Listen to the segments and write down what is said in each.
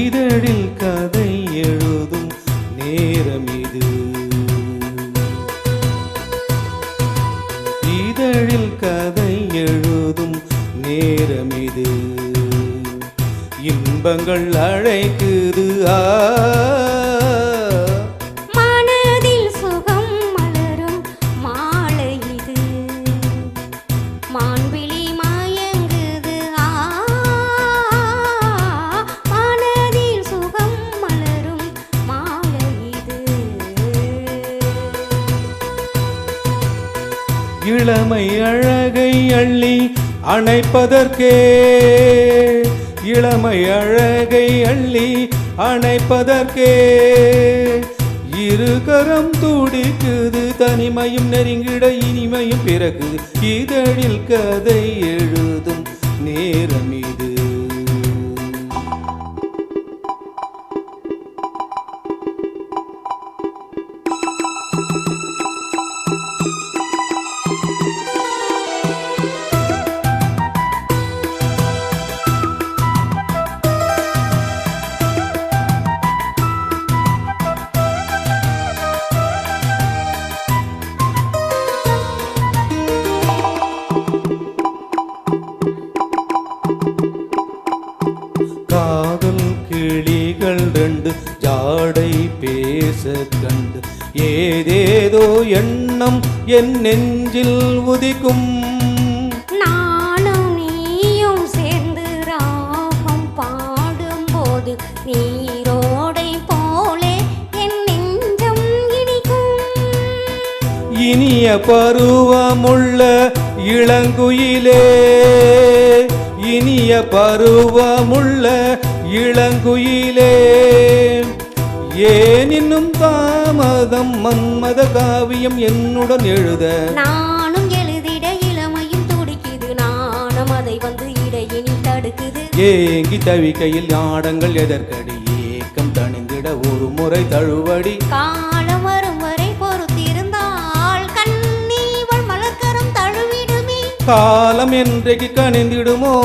இதழில் கதை எழுதும் நேரம் இது. இதழில் கதை எழுதும் நேரம் இது. இன்பங்கள் அழைக்குது. மனதில் சுகம் மலரும் மாலை இது. மான்விழி மயங்குது. மனதில் சுகம் மலரும் மாலை இது. இளமை அழகை அள்ளி அணைப்பதற்கே, இளமை அழகை அள்ளி அணைப்பதற்கே இருகரம் துடிக்குது. தனிமையும் நெருங்கிட இனிமையும் பிறகுது. இதழில் கதை எழுதும் நேரம் இது. காதல் கிளிகள் ரெண்டு ஜாடை பேச கண்டு ஏதேதோ எண்ணம் என் நெஞ்சில் உதிக்கும். நானும் நீயும் சேர்ந்து ராகம் பாடும்போது நீரோடை போலே என் நெஞ்சம் இனிக்கும். இனிய பருவமுள்ள இளங்குயிலே, இனிய பருவமுள்ள இளங்குயிலே, ஏன் இன்னும் தாமதம்? மன்மத காவியம் என்னுடன் எழுத நானும் எழுதிட இளமையும் துடிக்குது. நானும் அதை வந்து இடையினில் தடுக்குது. ஏங்கி தவிக்கையில் ஆடங்கள் எதற்கடி? ஏக்கம் தணிந்திட ஒரு முறை தழுவடி. காலம் வரும் வரை பொறுத்திருந்தால் கண்ணீவள் மலர்கரம் தழுவிடுமே. காலம் என்றைக்கு கணிந்திடுமோ?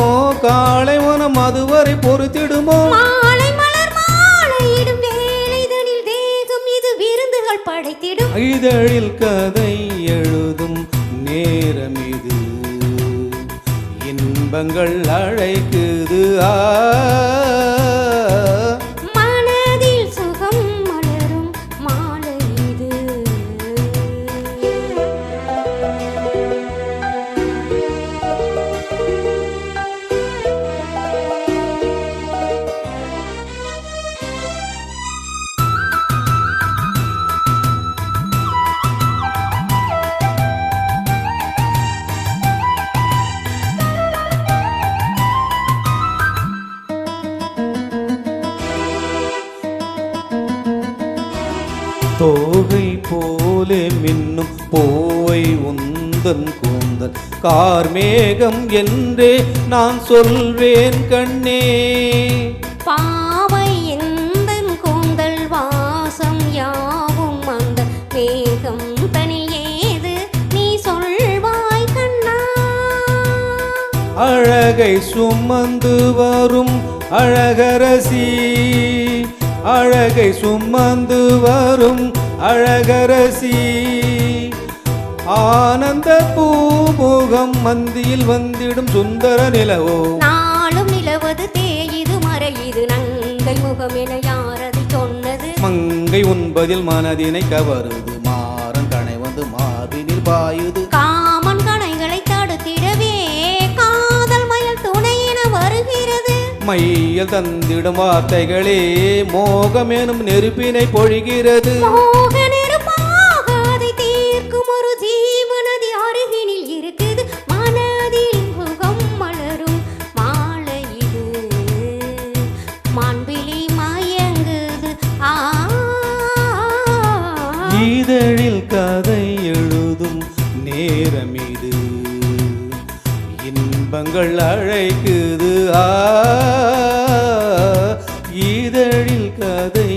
காலை மனம் அதுவரை பொறுத்திடுமோ? மாலை மலர் மாலையிடும் வேலைதனில் தேகம் இது விருந்துகள் படைத்திடும். இதழில் கதை எழுதும் நேரம் இது. இன்பங்கள் அழைக்குது. மனதில் சுகம் மலரும் மாலை இது. தோகை போலே மின்னும் போவை உந்தன் கூந்தல் கார்மேகம் என்றே நான் சொல்வேன் கண்ணே. பாவை எந்தன் கூந்தல் வாசம் யாவும் அந்த மேகம் தனில் ஏது நீ சொல்வாய் கண்ணா. அழகை சுமந்து வரும் அழகரசி, அழகை சுமந்து வரும் அழகரசி, ஆனந்த பூமுகம் மந்தியில் வந்திடும் சுந்தர நிலவோ. நாளும் நிலவது தேயுது மறையுது நங்கை முகம் என யாரது சொன்னது. மங்கை உண்பதில் மனதினை கவருது. மாறன் கணை வந்து மார்பினில் பாயுது. காமன் கணைகளை தடுத்திடவே காதல் மயில் துணையென வருகிறது. மையல் தந்திடும் வார்த்தைகளே மோகமெனும் நெருப்பினை பொழிகிறது. மோக நெருப்பாக அதை தீர்க்கும் ஒரு ஜீவனதி அருகினில் இருக்குது. மனதில் சுகம் மலரும் மாலை இது. இதழில் கதை எழுதும் நேரம் இது இன்பங்கள் அழைக்குது இதழில் கதை